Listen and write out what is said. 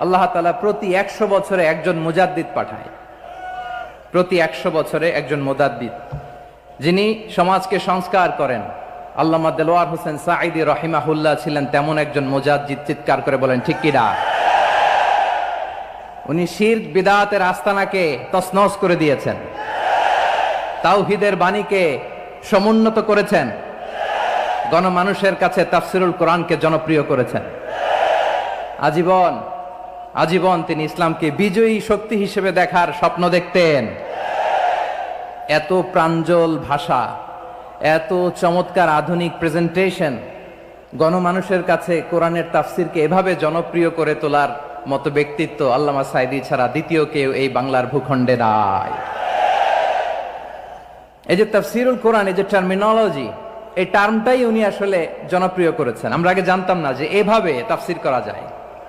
আল্লাহ তাআলা প্রতি 100 বছরে একজন মুজাদ্দিদ পাঠায়। প্রতি 100 বছরে একজন মুজাদ্দিদ, যিনি সমাজকে সংস্কার করেন। আল্লামা দেলোয়ার হোসেন সাঈদী রাহিমাহুল্লাহ ছিলেন তেমন একজন মুজাদ্দিদ। চিৎকার করে বলেন ঠিক কিনা? উনি শিরক বিদআতের আস্তানাকে তছনছ করে দিয়েছেন, তাওহীদের বাণীকে সমুন্নত করেছেন, গণমানুষের কাছে তাফসিরুল কোরআনকে জনপ্রিয় করেছেন। আজীবন আজীবন তিনি ইসলামকে বিজয়ী শক্তি হিসেবে দেখার স্বপ্ন দেখতেন। এত প্রাঞ্জল ভাষা, এত চমৎকার আধুনিক প্রেজেন্টেশন, গণমানুষের কাছে কোরআনের তাফসিরকে এভাবে জনপ্রিয় করে তোলার মতো ব্যক্তিত্ব আল্লামা সাঈদী ছাড়া দ্বিতীয় কেউ এই বাংলার ভূখণ্ডে নাই। এই যে তাফসিরুল কোরআন, এই যে টার্মিনোলজি, এই টার্মটাই উনি আসলে জনপ্রিয় করেছেন। আমরা আগে জানতাম না যে এভাবে তাফসির করা যায়।